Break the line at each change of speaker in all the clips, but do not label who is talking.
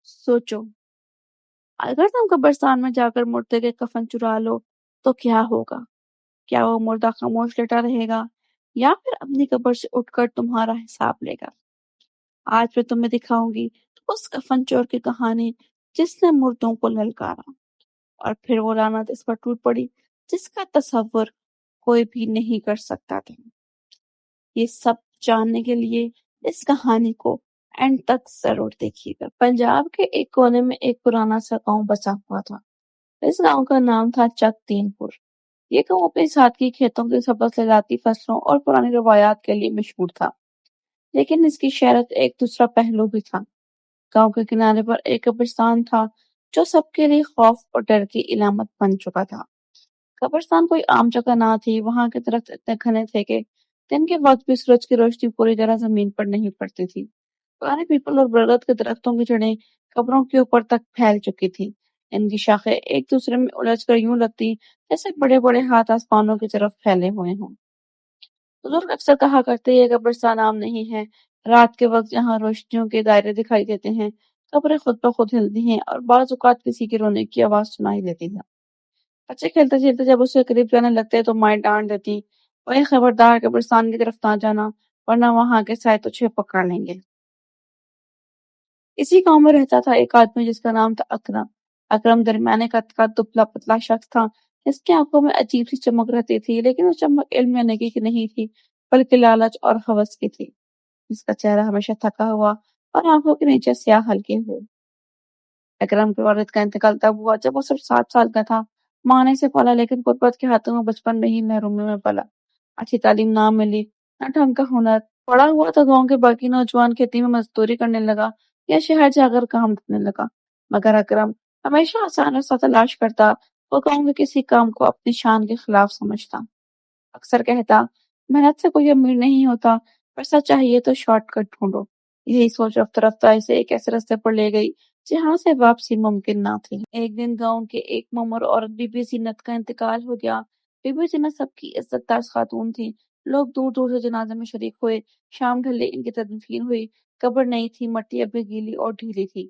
سوچو، اگر تم قبرستان میں جا کر مردے کے کفن چرا لو تو کیا ہوگا؟ کیا وہ مردہ خاموش لیٹا رہے گا یا پھر اپنی قبر سے اٹھ کر تمہارا حساب لے گا؟ آج میں تمہیں دکھاؤں گی اس کفن چور کی کہانی جس نے مردوں کو للکارا، اور پھر وہ لعنت اس پر ٹوٹ پڑی جس کا تصور کوئی بھی نہیں کر سکتا تھا۔ یہ سب جاننے کے لیے اس کہانی کو اینڈ تک ضرور دیکھیے گا۔ پنجاب کے ایک کونے میں ایک پرانا سا گاؤں بسا ہوا تھا۔ اس گاؤں کا نام تھا چک دین پور۔ یہ گاؤں اپنی سادگی، کھیتوں کی سبز زراعتی فصلوں اور پرانی روایات کے لیے مشہور تھا، لیکن اس کی شہرت ایک دوسرا پہلو بھی تھا۔ گاؤں کے کنارے پر ایک قبرستان تھا جو سب کے لیے خوف اور ڈر کی علامت بن چکا تھا۔ قبرستان کوئی عام جگہ نہ تھی، وہاں کے درخت اتنے گھنے تھے کہ دن کے وقت بھی سورج کی روشنی پوری طرح زمین پر نہیں پڑتی تھی۔ پرانے پیپل اور برگد کے درختوں کی جڑیں قبروں کے اوپر تک پھیل چکی تھی۔ ان کی شاخیں ایک دوسرے میں الجھ کر یوں لگتی جیسے بڑے بڑے ہاتھ آسمانوں کی طرف پھیلے ہوئے ہوں۔ بزرگ اکثر کہا کرتے یہ قبرستان عام نہیں ہے۔ رات کے وقت جہاں روشنیوں کے دائرے دکھائی دیتے ہیں، قبریں خود بخود ہلتی ہیں اور بعض اوقات کسی کے رونے کی آواز سنائی دیتی ہے۔ بچے کھیلتے کھیلتے جب اس کے قریب جانے لگتے تو مائیں ڈانٹ دیتی، "اوے خبردار، قبرستان کی طرف نہ جانا ورنہ وہاں کے سائے تجھے پکڑ لیں گے۔" اسی گاؤں میں رہتا تھا ایک آدمی جس کا نام تھا اکرم۔ اکرم درمیانے قد کا دبلا پتلا شخص تھا جس کی آنکھوں میں عجیب سی چمک رہتی تھی، لیکن وہ چمک علم یا نیکی کی نہیں تھی بلکہ لالچ اور ہوس کی تھی۔ جس کا چہرہ ہمیشہ تھکا ہوا اور آنکھوں کے نیچے سیاہ ہلکے ہوئے۔ اکرم کے والد کا انتقال تب ہوا جب وہ صرف 7 سال کا تھا۔ ماں نے اسے پالا لیکن غربت کے ہاتھوں میں بچپن میں ہی محرومی میں پلا۔ اچھی تعلیم نہ ملی، نہ ڈھنگ کا ہنر۔ بڑا ہوا تو گاؤں کے باقی نوجوان کھیتی میں مزدوری کرنے لگا یا شہر جا کر کام ڈھونڈنے لگا، مگر اکرم ہمیشہ آسان راستہ تلاش کرتا۔ وہ گاؤں کے کسی کام کو اپنی شان کے خلاف سمجھتا، اکثر کہتا، "محنت سے کوئی امیر نہیں ہوتا، پیسہ چاہیے تو شارٹ کٹ ڈھونڈو۔" یہی سوچ رفتہ رفتہ اسے ایک ایسے راستے پر لے گئی جہاں سے واپسی ممکن نہ تھی۔ ایک دن گاؤں کے ایک معمر عورت بی بی زینت کا انتقال ہو گیا۔ بی بی زینت سب کی عزت دار خاتون تھی۔ لوگ دور دور سے جنازے میں شریک ہوئے۔ شام ڈھلے ان کی تدفین ہوئی۔ قبر نہیں تھی، مٹی اب بھی گیلی اور ڈھیلی تھی۔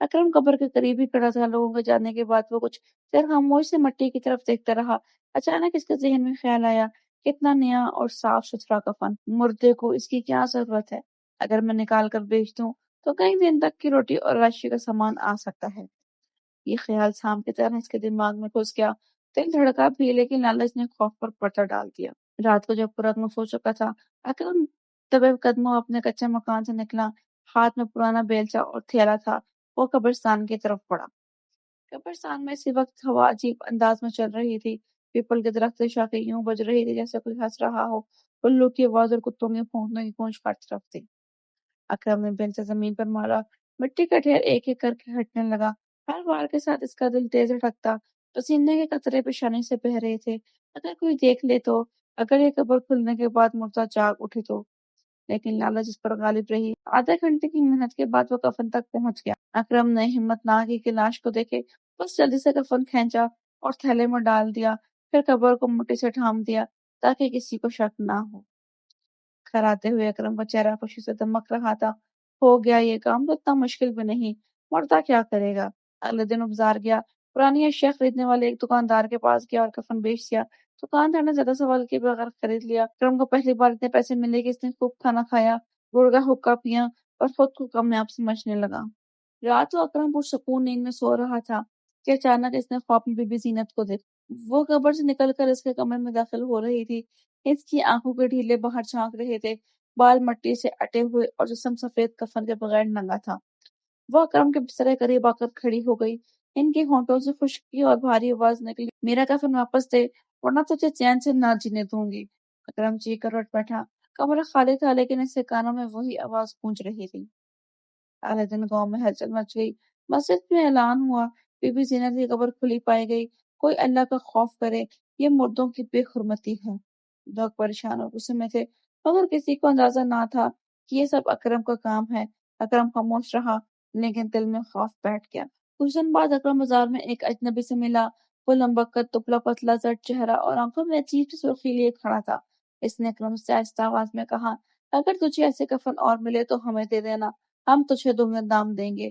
اکرم قبر کے قریب ہی کھڑا تھا۔ لوگوں کے جانے کے بعد وہ کچھ دیر خاموش سے مٹی کی طرف دیکھتا رہا۔ اچانک اس کے ذہن میں خیال آیا، کتنا نیا اور صاف ستھرا کفن، مردے کو اس کی کیا ضرورت ہے؟ اگر میں نکال کر بیچ دوں تو کئی دن تک کی روٹی اور راشی کا سامان آ سکتا ہے۔ یہ خیال سانپ کی طرح اس کے دماغ میں گھس گیا۔ دل دھڑکا بھی، لیکن لالچ نے خوف پر پردہ ڈال دیا۔ رات کو جب پورا گم سو چکا تھا، اکرم دبے قدموں اپنے کچے مکان سے نکلا۔ ہاتھ میں پرانا بیلچہ اور تھیلا تھا۔ وہ قبرستان کی طرف بڑھا۔ قبرستان میں اسی وقت ہوا عجیب انداز میں چل رہی تھی۔ پیپل کے درخت کی شاخیں یوں بج رہی تھی جیسے کوئی ہنس رہا ہو۔ الو کی آواز اور کتوں کے بھونکنے کی گونج ہر طرف تھی۔ اکرم نے بیلچہ زمین پر مارا۔ مٹی کا ڈھیر ایک ایک کر کے ہٹنے لگا۔ ہر وار کے ساتھ اس کا دل تیز دھڑکتا۔ پسینے کے قطرے پیشانی سے بہہ رہے تھے۔ اگر کوئی دیکھ لے تو، اگر یہ قبر کھلنے کے بعد مردہ جاگ اٹھے تو، لیکن لالچ اس پر غالب رہی۔ آدھے گھنٹے کی محنت کے بعد وہ کفن تک پہنچ گیا۔ اکرم نے ہمت نہ کی کہ لاش کو دیکھے، بس جلدی سے کفن کھینچا اور تھیلے میں ڈال دیا، پھر قبر کو مٹی سے ڈھانپ دیا تاکہ کسی کو شک نہ ہو۔ گھر آتے ہوئے اکرم کا چہرہ خوشی سے دمک رہا تھا۔ ہو گیا یہ کام تو اتنا مشکل بھی نہیں، مردہ کیا کرے گا؟ اگلے دن ابزار گیا، پرانی اشیاء خریدنے والے ایک دکاندار کے پاس گیا اور کفن بیچ دیا۔ دکاندار نے زیادہ سوال کیے بغیر خرید لیا۔ اکرم کو پہلی بار اتنے پیسے ملے کہ اس نے خوب کھانا کھایا، گڑ کا حقہ پیا اور خود کو کامیاب سمجھنے لگا۔ رات کو اکرم پرسکون نیند میں سو رہا تھا کہ اچانک اس نے خواب میں بی بی زینت کو دیکھا۔ وہ قبر سے نکل کر اس کے کمرے میں داخل ہو رہی تھی۔ اس کی آنکھوں کے ڈھیلے باہر جھانک رہے تھے، بال مٹی سے اٹے ہوئے اور جسم سفید کفن کے بغیر ننگا تھا۔ وہ اکرم کے بستر کے قریب آ کر کھڑی ہو گئی۔ ان کے ہونٹوں سے خشکی اور بھاری آواز نکلی، "میرا کفن واپس دے ورنہ تجھے چین سے نہ جینے دوں گی۔" اکرم چیخ کر اٹھ بیٹھا۔ کمرہ خالی تھا لیکن اس کے کانوں میں وہی آواز گونج رہی تھی۔ اگلے دن گاؤں میں ہلچل مچ گئی۔ مسجد میں اعلان ہوا، بی بی زینت کی قبر کھلی پائی گئی۔ کوئی اللہ کا خوف کرے، یہ مردوں کی بے حرمتی ہے۔ لوگ پریشان اور غصے میں تھے، مگر کسی کو اندازہ نہ تھا کہ یہ سب اکرم کا کام ہے۔ اکرم خاموش رہا، لیکن دل میں خوف بیٹھ گیا۔ کچھ دن بعد اکرم بازار میں ایک اجنبی سے ملا۔ وہ لمبا قد، دبلا پتلا، زرد چہرہ اور آنکھوں میں عجیب سی سرخی لیے کھڑا تھا۔ اس نے اکرم سے آہستہ آواز میں کہا، "اگر تجھے ایسے کفن اور ملے تو ہمیں دے دینا، ہم تجھے دگنے دام دیں گے۔"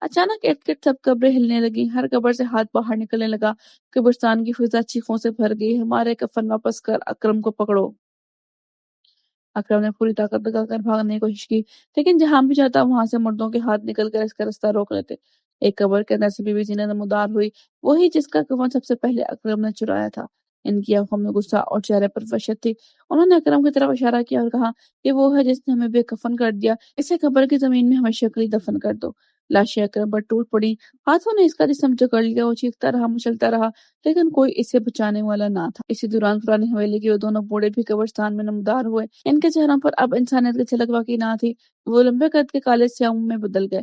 اچانک ارد گرد سب قبریں ہلنے لگیں، ہر قبر سے ہاتھ باہر نکلنے لگا، قبرستان کی فضا چیخوں سے بھر گئی، ہمارے کفن واپس کر، اکرم کو پکڑو۔ اکرم نے پوری طاقت لگا کر بھاگنے کی کوشش کی، لیکن جہاں بھی جاتا وہاں سے مردوں کے ہاتھ نکل کر اس کا رستہ روک لیتے۔ ایک قبر کے اندر سے بی بی زینب نمودار ہوئی، وہی جس کا کفن سب سے پہلے اکرم نے چرایا تھا۔ ان کی آنکھوں میں غصہ اور چہرے پر وحشت تھی۔ انہوں نے اکرم کی طرف اشارہ کیا اور کہا، یہ وہ ہے جس نے ہمیں بے کفن کر دیا، اسے قبر کی زمین میں ہمیشہ کے لیے دفن کر دو۔ لاشیں اکرم پر ٹوٹ پڑی، ہاتھوں نے اس کا جسم جکڑ لیا، وہ چیختا رہا، مچلتا رہا، لیکن کوئی اسے بچانے والا نہ تھا۔ اسی دوران پرانی حویلی کے وہ دونوں بوڑھے بھی قبرستان میں نمودار ہوئے۔ ان کے چہروں پر اب انسانیت کی جھلک باقی نہ تھی، وہ لمبے قد کے کالے سیاہوں میں بدل گئے۔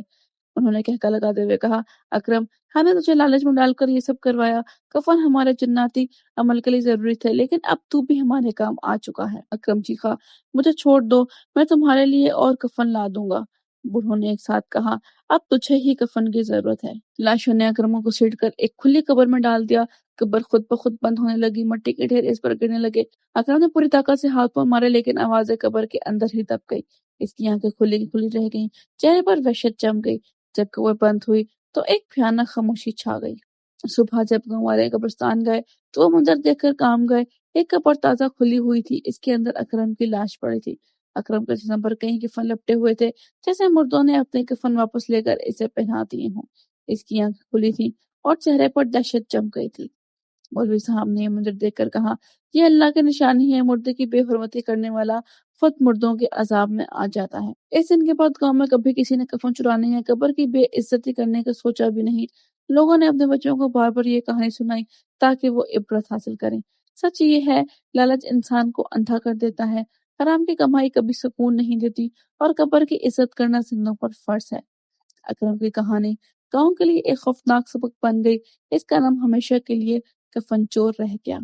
انہوں نے قہقہ لگاتے ہوئے کہا، اکرم، ہم نے تجھے لالچ میں ڈال کر یہ سب کروایا، کفن ہمارے جناتی عمل کے لیے ضروری تھے، لیکن اب تو بھی ہمارے کام آ چکا ہے۔ اکرم چیخا، مجھے چھوڑ دو، میں تمہارے لیے اور کفن لا دوں گا۔ بوڑھوں نے ایک ساتھ کہا، اب تجھے ہی کفن کی ضرورت ہے۔ لاشوں نے اکرم کو گھسیٹ کر ایک کھلی قبر میں ڈال دیا۔ قبر خود بخود بند ہونے لگی، مٹی کے ڈھیر اس پر گرنے لگے۔ اکرم نے پوری طاقت سے ہاتھ پاؤں مارے، لیکن آوازیں قبر کے اندر ہی دب گئی۔ اس کی آنکھیں کھلی کھلی رہ گئیں، چہرے پر وحشت جم گئی۔ جب قبر بند ہوئی تو ایک بھیانک خاموشی چھا گئی۔ صبح جب گاؤں والے قبرستان گئے تو وہ منظر دیکھ کر کام گئے۔ ایک قبر تازہ کھلی ہوئی تھی، اس کے اندر اکرم کی لاش پڑی تھی۔ اکرم کے جسم پر کئی کفن لپٹے ہوئے تھے، جیسے مردوں نے اپنے کفن واپس لے کر اسے پہنا دیے ہوں۔ اس کی آنکھیں کھلی تھی اور چہرے پر دہشت جم گئی تھی۔ مولوی صاحب نے یہ منظر دیکھ کر کہا، یہ اللہ کی نشانی ہے، مردے کی بے حرمتی کرنے والا خود مردوں کے عذاب میں آ جاتا ہے۔ اس دن کے بعد گاؤں میں کبھی کسی نے کفن چرانے یا قبر کی بے عزتی کرنے کا سوچا بھی نہیں۔ لوگوں نے اپنے بچوں کو بار بار یہ کہانی سنائی تاکہ وہ عبرت حاصل کریں۔ سچ یہ ہے، لالچ انسان کو اندھا کر دیتا ہے، حرام کی کمائی کبھی سکون نہیں دیتی، اور قبر کی عزت کرنا زندوں پر فرض ہے۔ اکرم کی کہانی گاؤں کے لیے ایک خوفناک سبق بن گئی، اس کا نام ہمیشہ کے لیے کفن چور رہ گیا۔